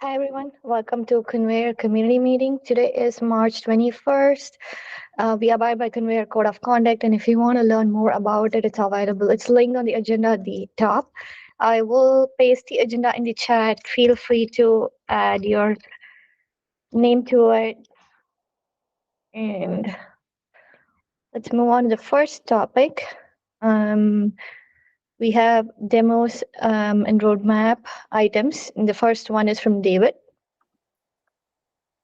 Hi everyone, welcome to Konveyor Community Meeting. Today is March 21st. We abide by Konveyor Code of Conduct, and if you want to learn more about it, it's available. It's linked on the agenda at the top. I will paste the agenda in the chat. Feel free to add your name to it. And let's move on to the first topic. Um, we have demos and roadmap items. And the first one is from David.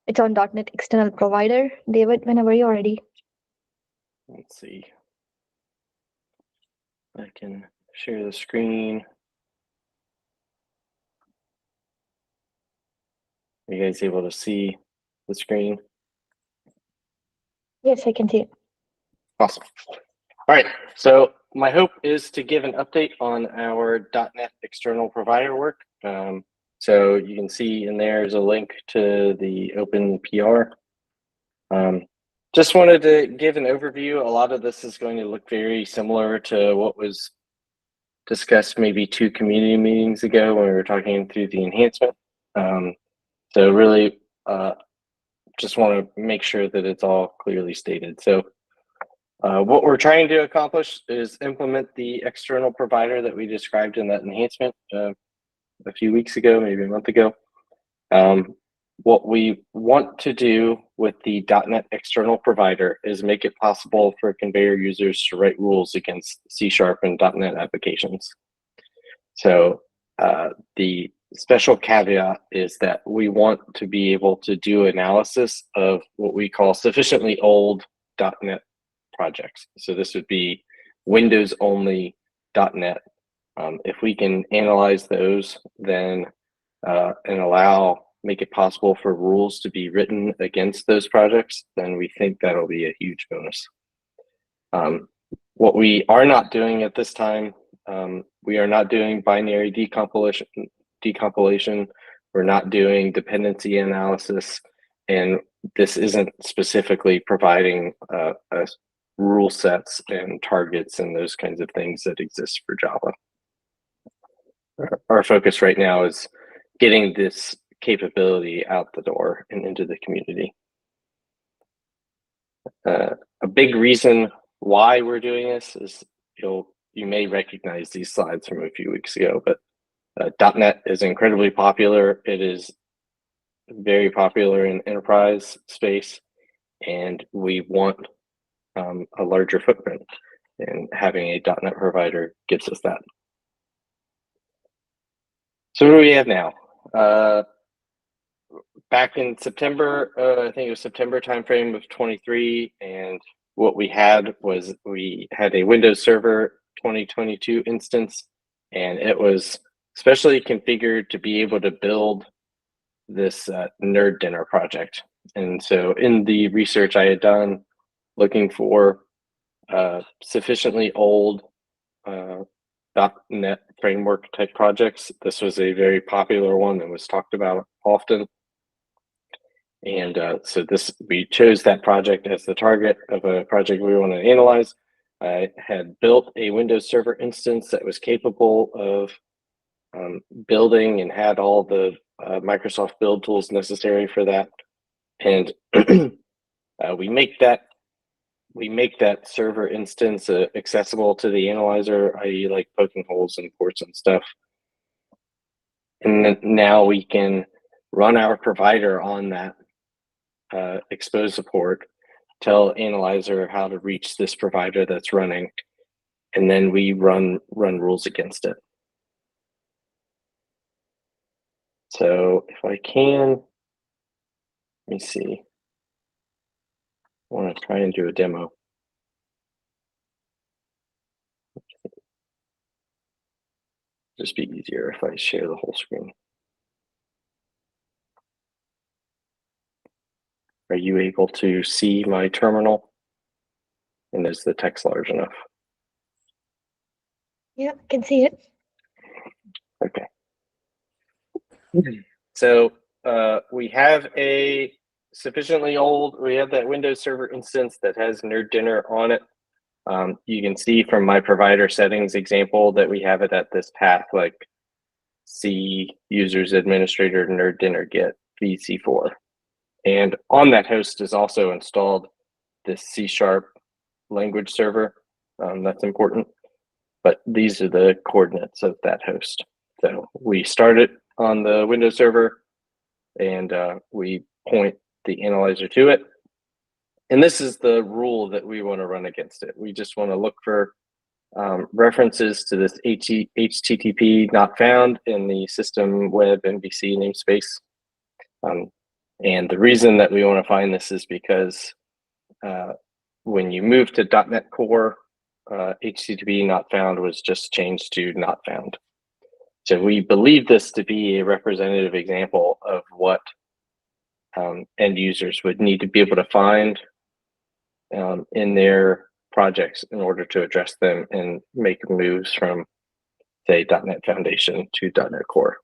It's on .NET External Provider. David, whenever you're ready. Let's see. I can share the screen. Are you guys able to see the screen? Yes, I can see it. Awesome. All right, so my hope is to give an update on our .NET external provider work. So you can see in there is a link to the open PR. Just wanted to give an overview. A lot of this is going to look very similar to what was discussed maybe 2 community meetings ago when we were talking through the enhancement. So really just want to make sure that it's all clearly stated. So what we're trying to accomplish is implement the external provider that we described in that enhancement a few weeks ago, maybe a month ago. What we want to do with the .NET external provider is make it possible for Konveyor users to write rules against C# and .NET applications. So the special caveat is that we want to be able to do analysis of what we call sufficiently old .NET projects. So this would be Windows only .NET. If we can analyze those, then and make it possible for rules to be written against those projects, then we think that'll be a huge bonus. What we are not doing at this time, we are not doing binary decompilation. We're not doing dependency analysis, and this isn't specifically providing rule sets and targets and those kinds of things that exist for Java. Our focus right now is getting this capability out the door and into the community. A big reason why we're doing this is you may recognize these slides from a few weeks ago, but .NET is incredibly popular. It is very popular in enterprise space, and we want a larger footprint, and having a .NET provider gives us that. So what do we have now? Back in September, I think it was September timeframe of 23, and what we had was we had a Windows Server 2022 instance, and it was specially configured to be able to build this nerd dinner project. And so in the research I had done looking for sufficiently old .NET framework type projects, this was a very popular one that was talked about often. And so we chose that project as the target of a project we want to analyze. I had built a Windows Server instance that was capable of building and had all the Microsoft build tools necessary for that. And we make that server instance accessible to the analyzer, i.e. like poking holes in ports and stuff. And then now we can run our provider on that expose support, tell analyzer how to reach this provider that's running, and then we run rules against it. So if I can, let me see. I want to try and do a demo. Just be easier if I share the whole screen. Are you able to see my terminal? And is the text large enough? Yeah, I can see it. Okay. So we have a sufficiently old, we have that Windows Server instance that has Nerd Dinner on it. You can see from my provider settings example that we have it at this path like C users administrator nerd dinner get VC4. And on that host is also installed this C# language server. That's important. But these are the coordinates of that host. So we start it on the Windows server and we point the analyzer to it. And this is the rule that we want to run against it. We just want to look for references to this HTTP not found in the system web MVC namespace. And the reason that we want to find this is because when you move to .NET Core, HTTP not found was just changed to not found. So we believe this to be a representative example of what end users would need to be able to find in their projects in order to address them and make moves from, say, .NET Foundation to .NET Core.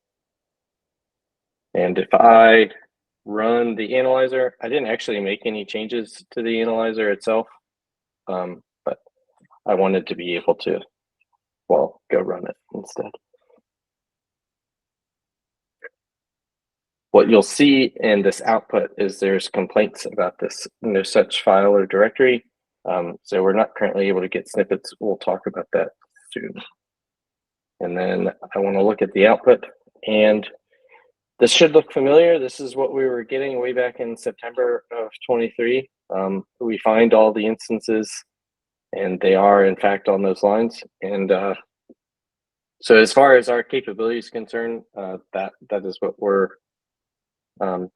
And if I run the analyzer, I didn't actually make any changes to the analyzer itself, but I wanted to be able to, well, go run it instead. What you'll see in this output is there's complaints about this no such file or directory. So we're not currently able to get snippets. We'll talk about that soon. And then I want to look at the output, and this should look familiar. This is what we were getting way back in September of 23. We find all the instances, and they are in fact on those lines. And so as far as our capability is concerned, that is what we're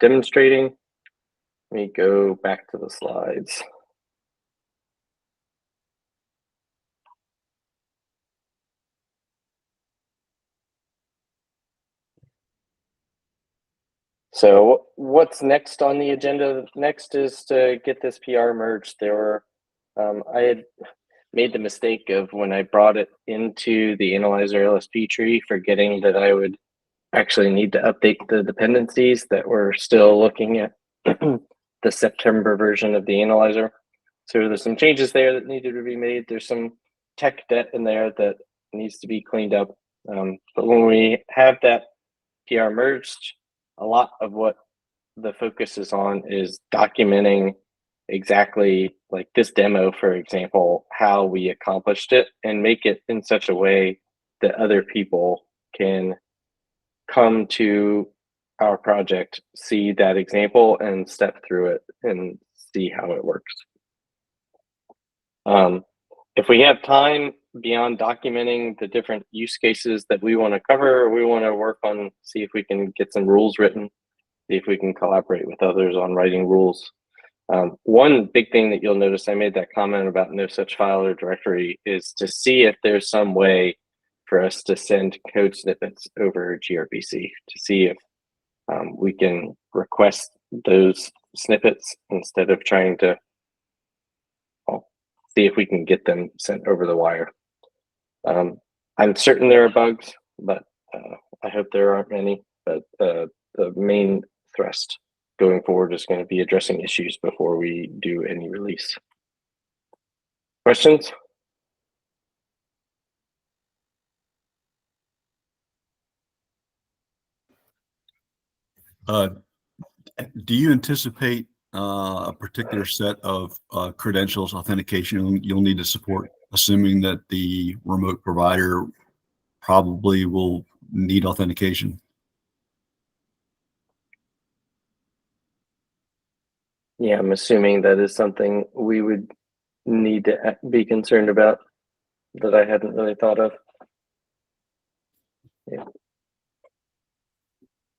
demonstrating. Let me go back to the slides. So what's next on the agenda? Next is to get this PR merged. There were, I had made the mistake of when I brought it into the analyzer LSP tree, forgetting that I would actually need to update the dependencies that we're still looking at the September version of the analyzer. So there's some changes there that needed to be made. There's some tech debt in there that needs to be cleaned up. But when we have that PR merged, a lot of what the focus is on is documenting exactly, like this demo, for example, how we accomplished it, and make it in such a way that other people can come to our project, see that example, and step through it and see how it works. If we have time beyond documenting the different use cases that we want to cover, we want to work on, see if we can get some rules written, see if we can collaborate with others on writing rules. One big thing that you'll notice, I made that comment about no such file or directory, is to see if there's some way for us to send code snippets over gRPC, to see if we can request those snippets instead of trying to see if we can get them sent over the wire. I'm certain there are bugs, but I hope there aren't many. But the main thrust going forward is going to be addressing issues before we do any release. Questions? Do you anticipate a particular set of credentials authentication you'll need to support, assuming that the remote provider probably will need authentication? Yeah, I'm assuming that is something we would need to be concerned about that I hadn't really thought of. Yeah.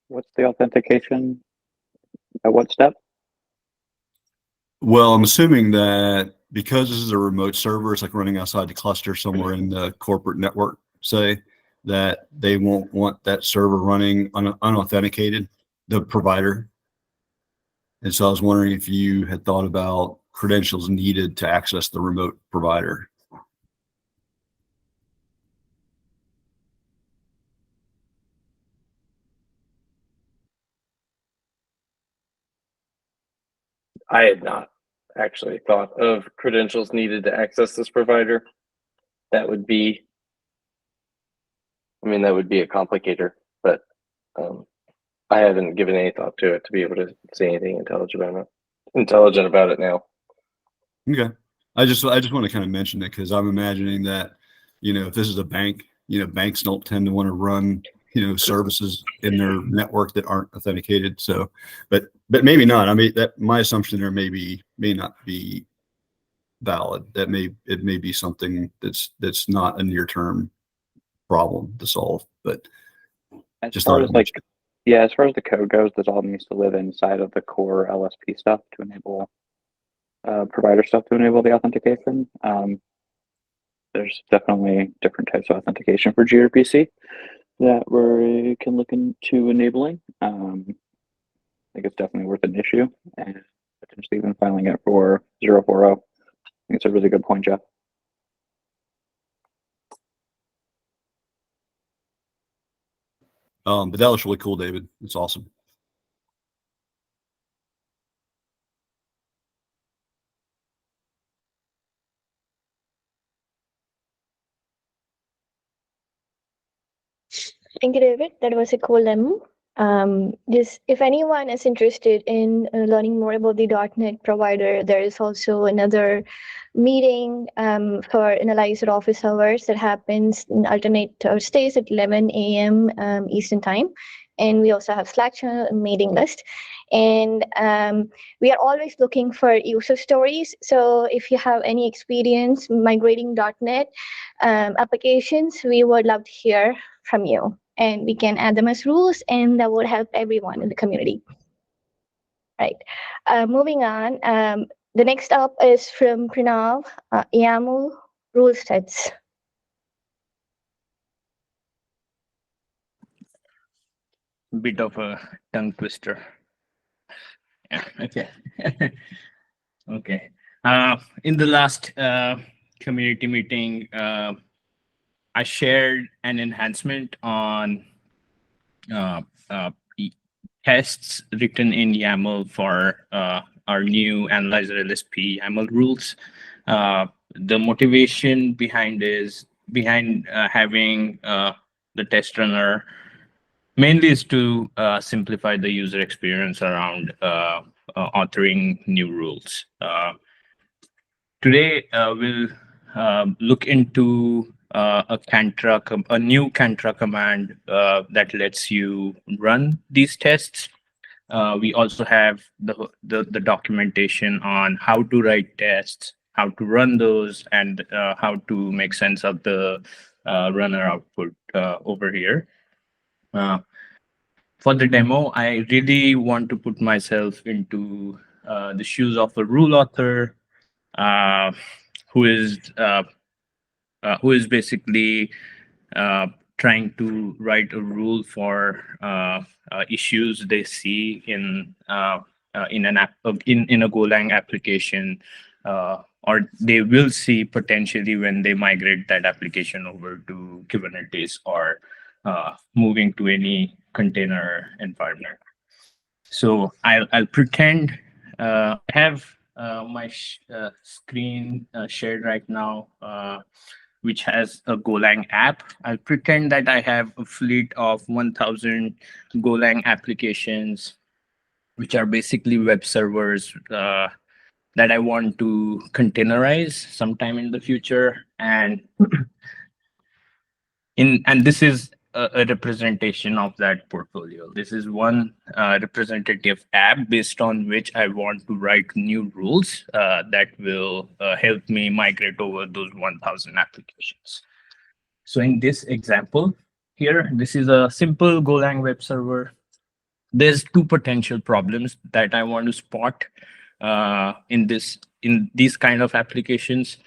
What's the authentication? At what step? Well, I'm assuming that because this is a remote server, it's like running outside the cluster somewhere in the corporate network, say, that they won't want that server running unauthenticated, the provider. And so I was wondering if you had thought about credentials needed to access the remote provider. I had not actually thought of credentials needed to access this provider. That would be, I mean, that would be a complicator. I haven't given any thought to it to be able to say anything intelligent about it now. Okay. I just want to kind of mention it because I'm imagining that, if this is a bank, banks don't tend to want to run, services in their network that aren't authenticated. So, but maybe not. I mean, that my assumption there may not be valid. It may be something that's not a near term problem to solve. But As just far thought as I'd mention it. as far as the code goes, this all needs to live inside of the core LSP stuff to enable provider stuff to enable the authentication. There's definitely different types of authentication for gRPC that we can look into enabling. I think it's definitely worth an issue, and potentially even filing it for 040. I think it's a really good point, Jeff. But that looks really cool, David. It's awesome. Thank you, David. That was a cool demo. Just if anyone is interested in learning more about the .NET provider, there is also another meeting for analyzer office hours that happens in alternate Thursdays at 11 a.m. Eastern time. And we also have Slack channel and mailing list. And we are always looking for user stories. So if you have any experience migrating .NET applications, we would love to hear from you. And we can add them as rules, and that would help everyone in the community. Right. Moving on, the next up is from Pranav, YAML rule sets. Bit of a tongue twister. Yeah, okay. Okay. In the last community meeting, I shared an enhancement on tests written in YAML for our new Analyzer LSP YAML rules. The motivation behind having the test runner mainly is to simplify the user experience around authoring new rules. Today, we'll look into a new Cantra command that lets you run these tests. We also have the documentation on how to write tests, how to run those, and how to make sense of the runner output over here. For the demo, I really want to put myself into the shoes of a rule author who is basically trying to write a rule for issues they see in a Golang application, or they will see potentially when they migrate that application over to Kubernetes or moving to any container environment. So I'll pretend I have my screen shared right now, which has a Golang app. I'll pretend that I have a fleet of 1,000 Golang applications, which are basically web servers that I want to containerize sometime in the future. And this is a representation of that portfolio. This is one representative app based on which I want to write new rules that will help me migrate over those 1,000 applications. So in this example here, this is a simple Golang web server. There's two potential problems that I want to spot in these kind of applications.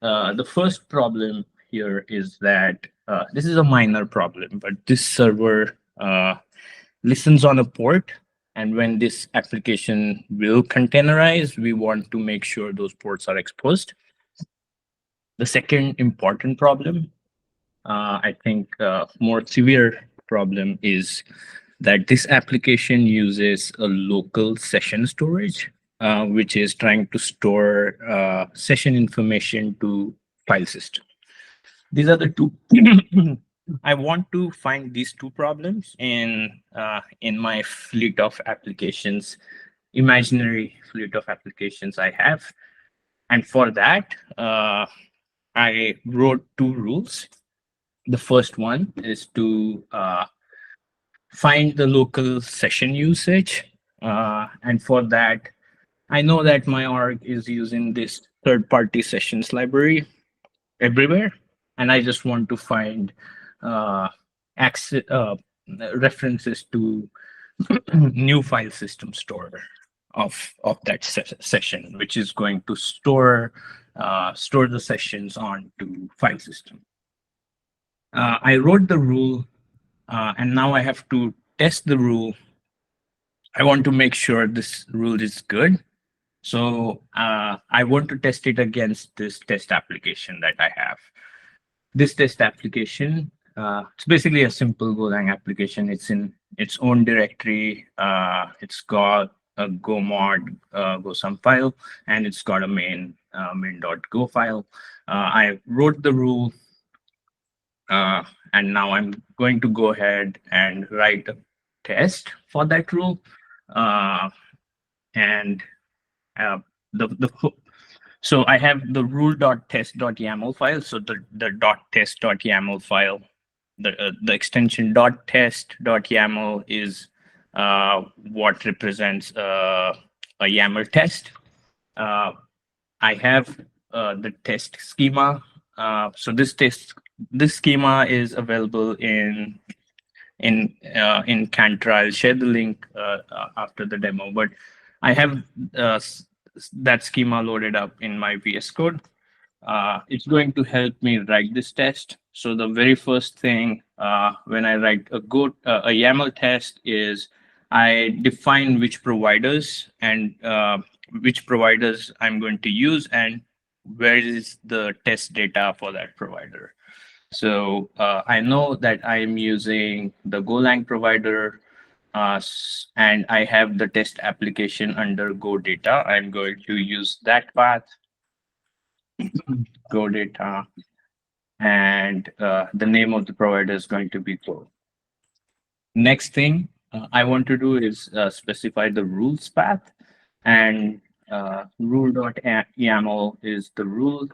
The first problem here is that this is a minor problem, but this server listens on a port, and when this application will containerize, we want to make sure those ports are exposed. The second important problem, I think more severe problem, is that this application uses a local session storage, which is trying to store session information to file system. These are the two I want to find these two problems in my fleet of applications, imaginary fleet of applications I have. And for that, I wrote two rules. The first one is to find the local session usage. And for that, I know that my org is using this third-party sessions library everywhere, and I just want to find uh, access, references to new file system store of that session, which is going to store the sessions onto file system. I wrote the rule, and now I have to test the rule. I want to make sure this rule is good. So I want to test it against this test application that I have. This test application, it's basically a simple Golang application. It's in its own directory. It's got a go mod, go some file, and it's got a main.go file. I wrote the rule, and now I'm going to go ahead and write a test for that rule. And so I have the rule.test.yaml file. So the .test.yaml file, the extension .test.yaml is what represents a YAML test. I have the test schema. So this schema is available in Cantor. I'll share the link after the demo, but I have that schema loaded up in my VS Code. It's going to help me write this test. So the very first thing when I write a YAML test is I define which providers and which providers I'm going to use and where is the test data for that provider. So I know that I'm using the Golang provider, and I have the test application under Go data. I'm going to use that path, Go data, and the name of the provider is going to be Go. Next thing I want to do is specify the rules path, and rule.yaml is the rule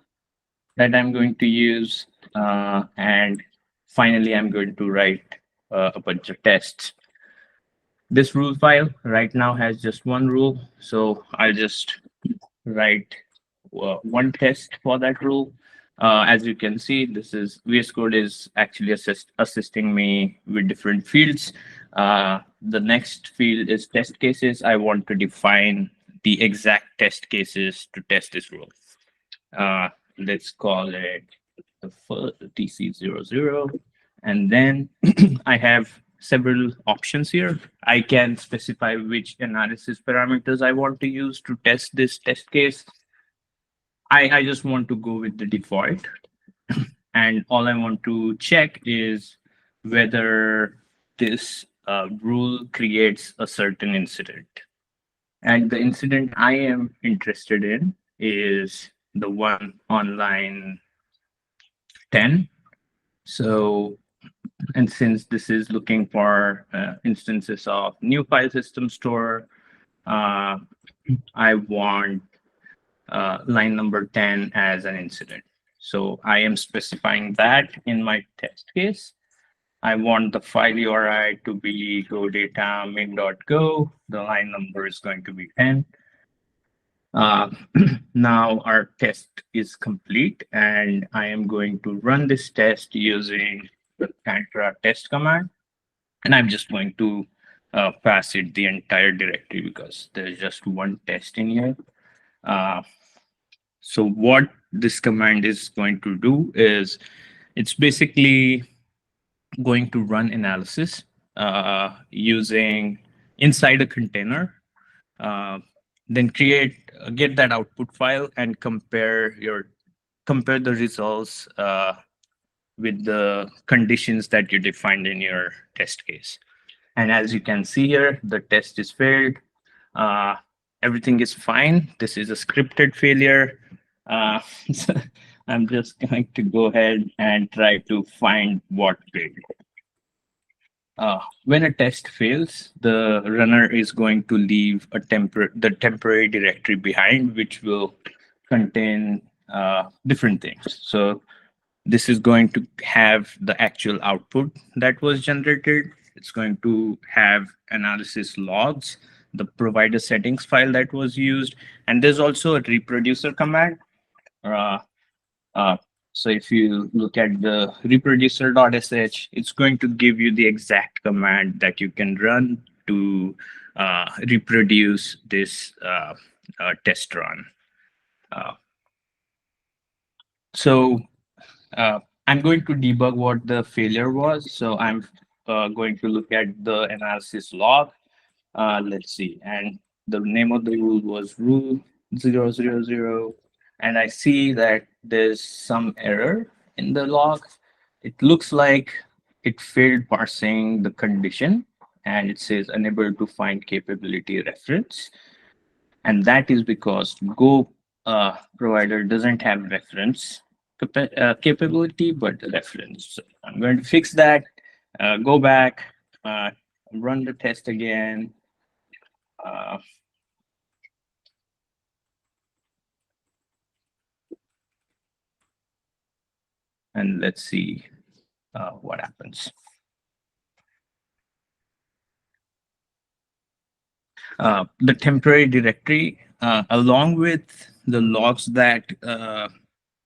that I'm going to use. And finally, I'm going to write a bunch of tests. This rule file right now has just one rule, so I'll just write one test for that rule. As you can see, this is VS Code is actually assisting me with different fields. The next field is test cases. I want to define the exact test cases to test this rule. Let's call it the first TC00. And then I have several options here. I can specify which analysis parameters I want to use to test this test case. I just want to go with the default. And all I want to check is whether this rule creates a certain incident. And the incident I am interested in is the one on line 10. So, and since this is looking for instances of new file system store, I want line number 10 as an incident. So I am specifying that in my test case. I want the file URI to be go data main.go. The line number is going to be 10. Now our test is complete, and I am going to run this test using the Cantor test command. And I'm just going to pass it the entire directory because there's just one test in here. So what this command is going to do is it's basically going to run analysis using inside a container, then get that output file and compare the results with the conditions that you defined in your test case. And as you can see here, the test is failed. Everything is fine. This is a scripted failure. I'm just going to go ahead and try to find what failed. When a test fails, the runner is going to leave the temporary directory behind, which will contain different things. So this is going to have the actual output that was generated. It's going to have analysis logs, the provider settings file that was used, and there's also a reproducer command. Uh, uh, so if you look at the reproducer.sh, it's going to give you the exact command that you can run to reproduce this test run. Uh, so I'm going to debug what the failure was. So I'm going to look at the analysis log. Let's see. And the name of the rule was rule 000. And I see that there's some error in the log. It looks like it failed parsing the condition, and it says unable to find capability reference. And that is because Go provider doesn't have reference capability, but reference. So I'm going to fix that, go back, run the test again. Uh, and let's see what happens. The temporary directory, along with the logs that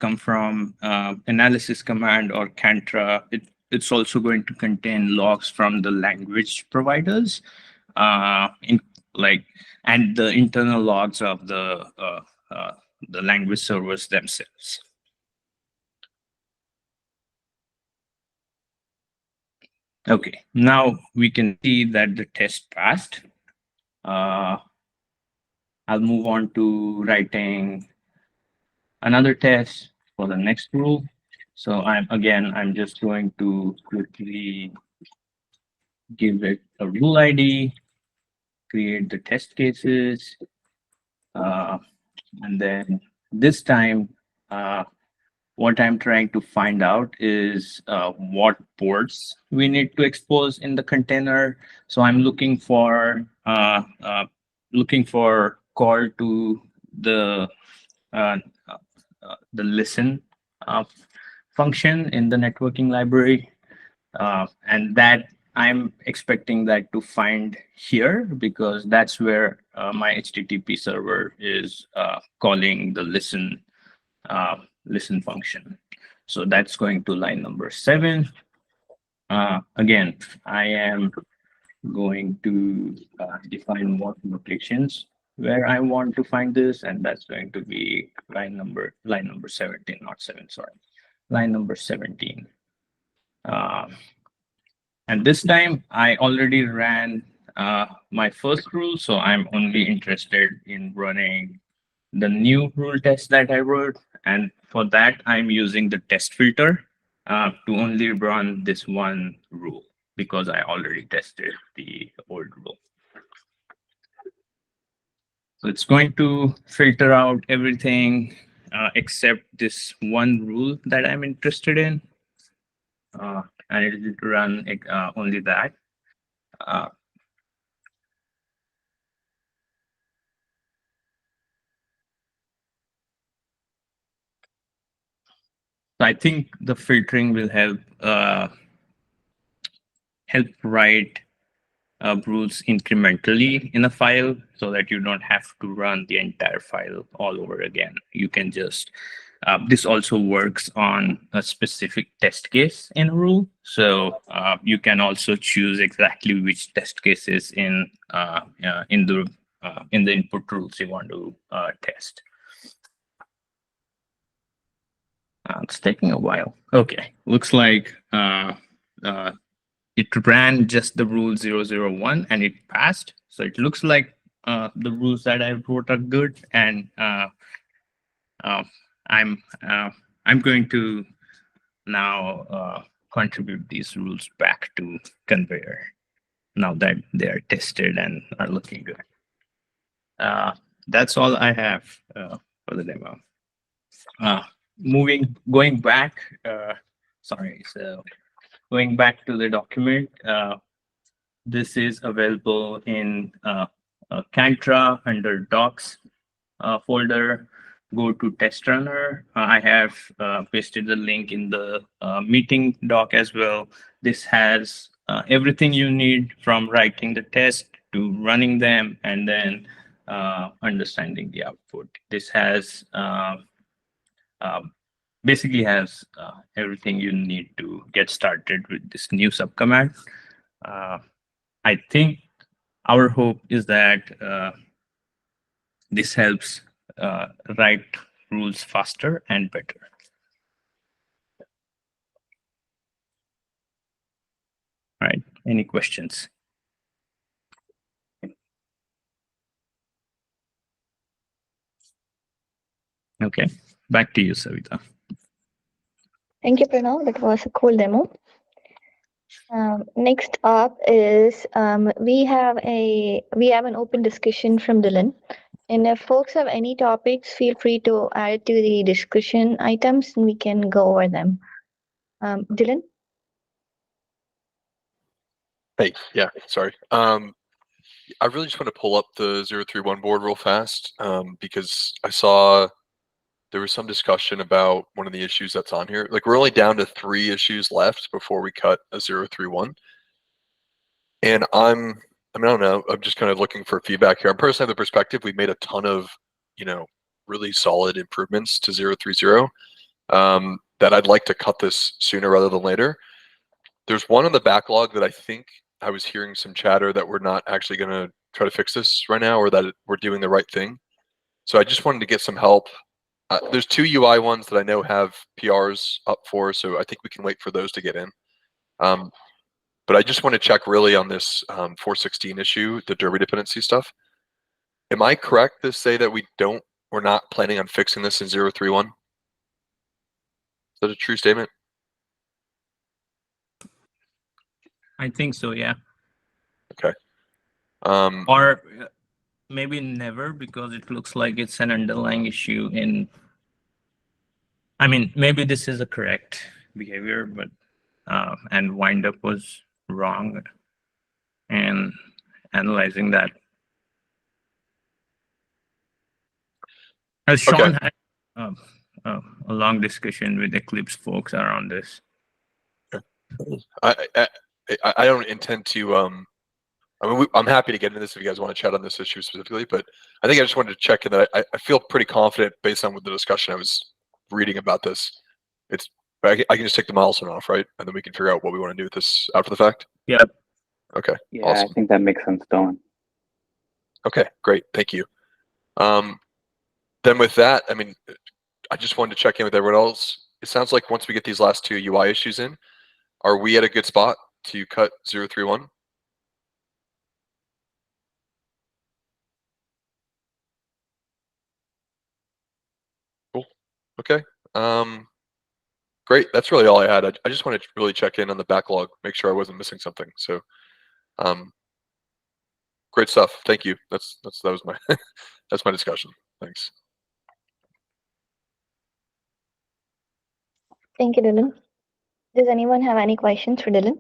come from analysis command or Cantra, it's also going to contain logs from the language providers, in like, and the internal logs of the language servers themselves. Okay, now we can see that the test passed. I'll move on to writing another test for the next rule. So I'm just going to quickly give it a rule ID, create the test cases, and then this time, what I'm trying to find out is what ports we need to expose in the container. So I'm looking for call to the listen function in the networking library, and that I'm expecting that to find here because that's where my HTTP server is calling the listen function. So that's going to line number 7. Again, I am going to define what locations where I want to find this, and that's going to be line number 17, not 7, sorry, line number 17. And this time I already ran my first rule, so I'm only interested in running the new rule test that I wrote. And for that, I'm using the test filter to only run this one rule because I already tested the old rule. So it's going to filter out everything except this one rule that I'm interested in. And it will run only that. So I think the filtering will help write rules incrementally in a file so that you don't have to run the entire file all over again. You can just, this also works on a specific test case in a rule. So you can also choose exactly which test cases in the input rules you want to test. It's taking a while. Okay, looks like it ran just the rule 001 and it passed. So it looks like the rules that I wrote are good, and I'm going to now contribute these rules back to Konveyor now that they are tested and are looking good. That's all I have for the demo. going back, sorry, so going back to the document, this is available in Cantra under docs folder. Go to test runner. I have pasted the link in the meeting doc as well. This has everything you need from writing the test to running them and then understanding the output. This has basically has everything you need to get started with this new subcommand. I think our hope is that this helps write rules faster and better. All right, any questions? Okay, back to you, Savita. Thank you, Pranav. That was a cool demo. Next up is we have an open discussion from Dylan. And if folks have any topics, feel free to add to the discussion items and we can go over them. Dylan? Hey, yeah, sorry. I really just want to pull up the 031 board real fast because I saw there was some discussion about one of the issues that's on here. Like we're only down to 3 issues left before we cut a 031. And I don't know, I'm just kind of looking for feedback here. I'm personally have the perspective we made a ton of, really solid improvements to 030 that I'd like to cut this sooner rather than later. There's one on the backlog that I think I was hearing some chatter that we're not actually going to try to fix this right now or that we're doing the right thing. So I just wanted to get some help. There's 2 UI ones that I know have PRs up for, so I think we can wait for those to get in. But I just want to check really on this 416 issue, the Derby dependency stuff. Am I correct to say that we're not planning on fixing this in 031? Is that a true statement? I think so, yeah. Okay. Or maybe never, because it looks like it's an underlying issue in. I mean, maybe this is a correct behavior, but and windup was wrong, and analyzing that. As Sean had a long discussion with Eclipse folks around this. I don't intend to. I'm happy to get into this if you guys want to chat on this issue specifically, but I think I just wanted to check in that I feel pretty confident based on the discussion I was reading about this. I can just take the milestone off, right? And then we can figure out what we want to do with this after the fact. Yep. Okay. Yeah, awesome. I think that makes sense, Dylan. Okay, great. Thank you. Then with that, I mean, I just wanted to check in with everyone else. It sounds like once we get these last 2 UI issues in, are we at a good spot to cut 031? Cool. Okay. Great. That's really all I had. I just wanted to really check in on the backlog, make sure I wasn't missing something. So, great stuff. Thank you. That was my that's my discussion. Thanks. Thank you, Dylan. Does anyone have any questions for Dylan?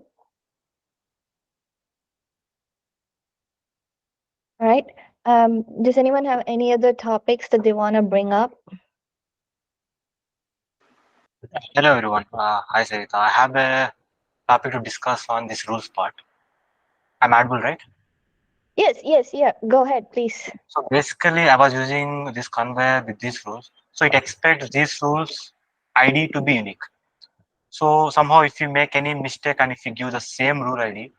All right. Does anyone have any other topics that they want to bring up? Hello everyone. Hi Sarita. I have a topic to discuss on this rules part. I'm audible, right? Yes, yeah. Go ahead, please. So basically, I was using this conveyor with these rules. So it expects these rules ID to be unique. So somehow, if you make any mistake and if you give the same rule ID,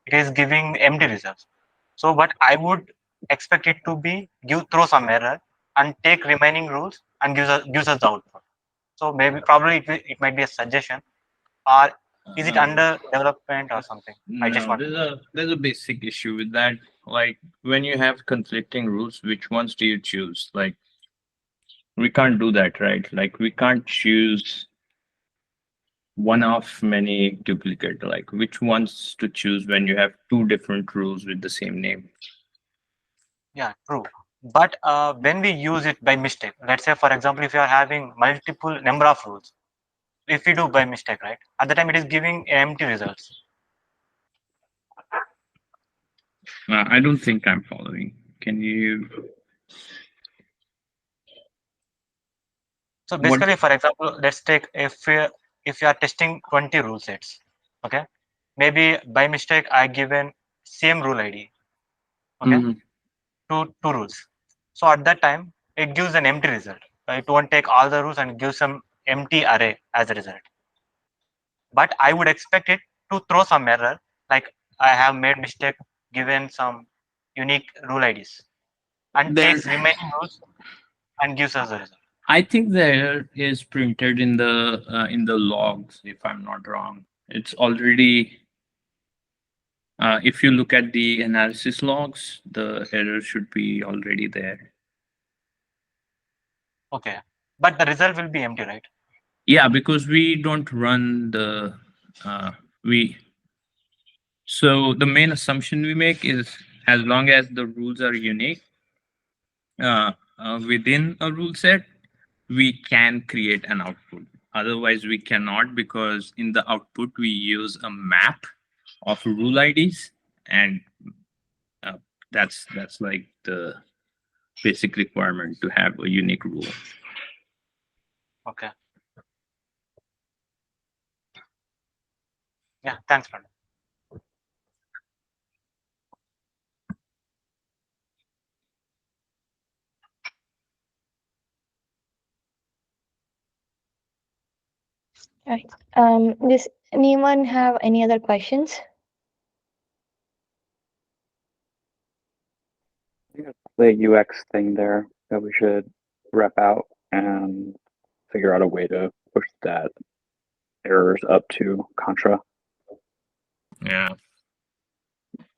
it is giving empty results. So, but I would expect it to be throw some error and take remaining rules and gives us the output. So maybe probably it might be a suggestion, or is it under development or something? I just want. There's a basic issue with that. Like when you have conflicting rules, which ones do you choose? Like we can't do that, right? Like we can't choose one of many duplicate. Like which ones to choose when you have 2 different rules with the same name? Yeah, true. But when we use it by mistake, let's say for example, if you are having multiple number of rules, if we do by mistake, right, at the time it is giving empty results. I don't think I'm following. Can you? So What? basically, for example, let's take if you are testing 20 rule sets, okay, maybe by mistake I given same rule ID, okay, Mhm. two rules. So at that time it gives an empty result. It won't take all the rules and give some empty array as a result. But I would expect it to throw some error, like I have made mistake given some unique rule IDs, and Then takes remaining rules and gives us the result. I think the error is printed in the logs, if I'm not wrong. It's already if you look at the analysis logs, the error should be already there. Okay, but the result will be empty, right? Yeah, because we don't run the we. So the main assumption we make is as long as the rules are unique within a rule set, we can create an output. Otherwise, we cannot because in the output we use a map of rule IDs, and uh, that's like the basic requirement to have a unique rule. Okay. Yeah, thanks, Pranay. Right. Does anyone have any other questions? The UX thing there that we should rep out and figure out a way to push that errors up to Contra. Yeah.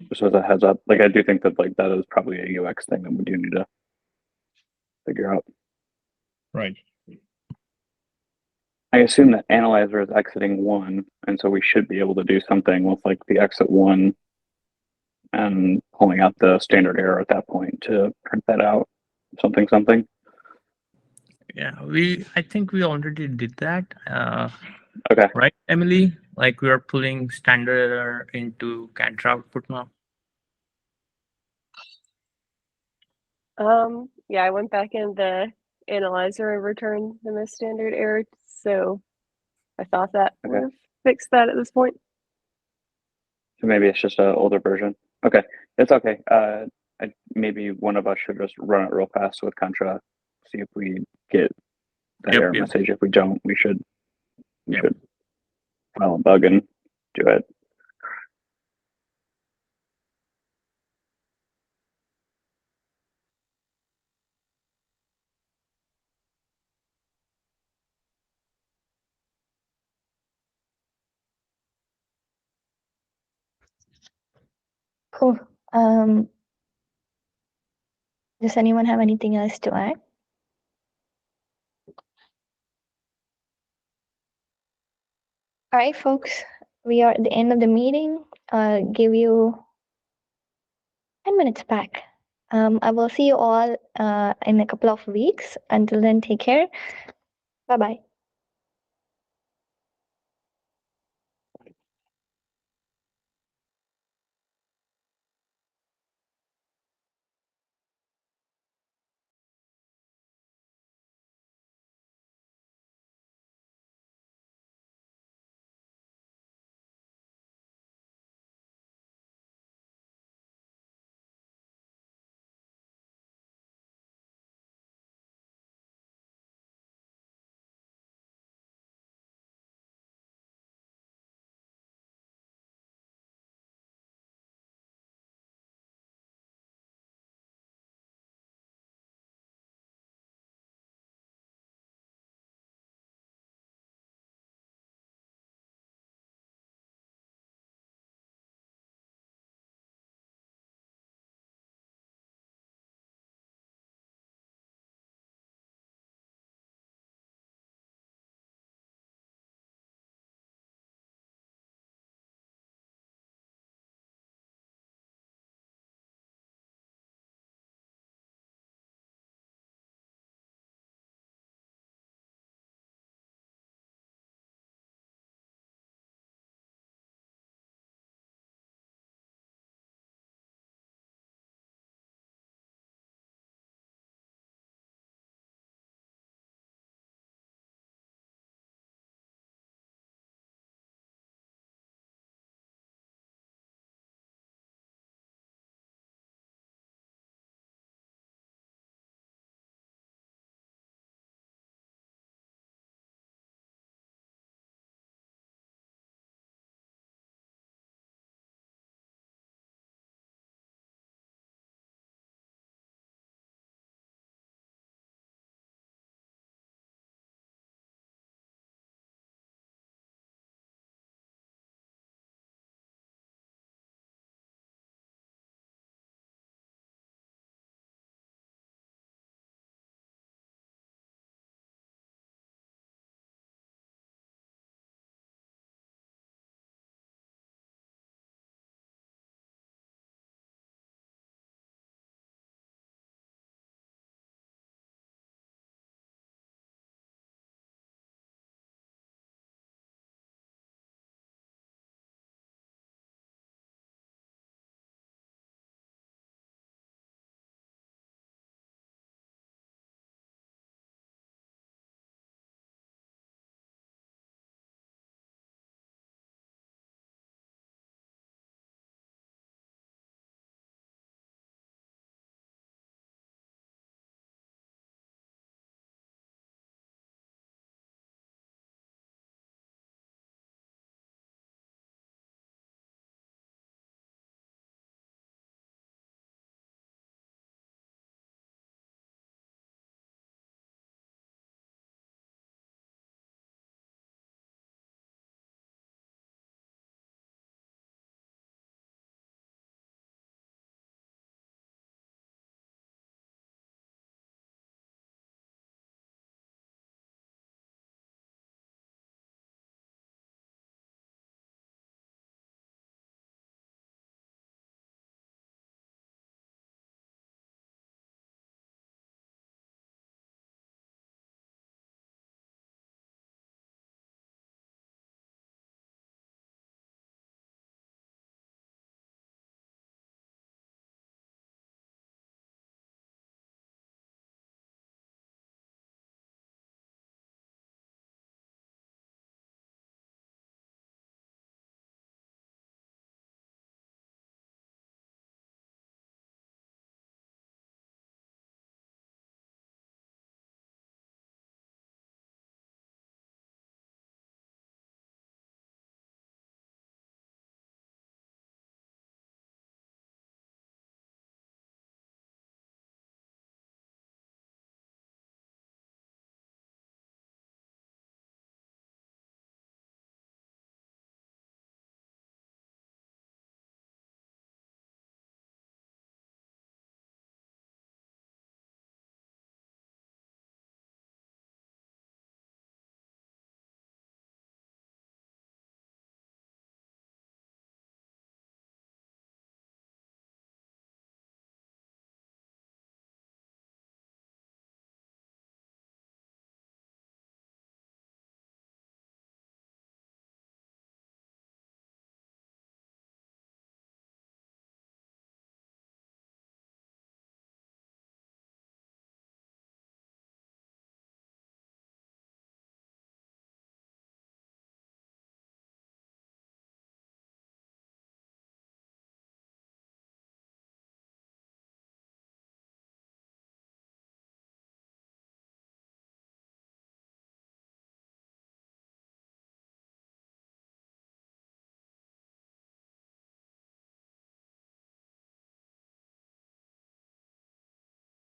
Just as a heads up, like I do think that like that is probably a UX thing that we do need to figure out. Right. I assume that analyzer is exiting one, and so we should be able to do something with like the exit one and pulling out the standard error at that point to print that out. Something. Yeah, I think we already did that. Okay. Right, Emily? Like we are pulling standard error into Cantor output now. Yeah, I went back in the analyzer and returned the misstandard error, so I thought that would have fixed that at this point. So maybe it's just an older version. Okay, it's okay. Maybe one of us should just run it real fast with Contra, see if we get that Yep, error yep. message. If we don't, we should Yep. file a bug and do it. Cool. Does anyone have anything else to add? All right, folks, we are at the end of the meeting. Give you 10 minutes back. I will see you all in a couple of weeks. Until then, take care. Bye bye.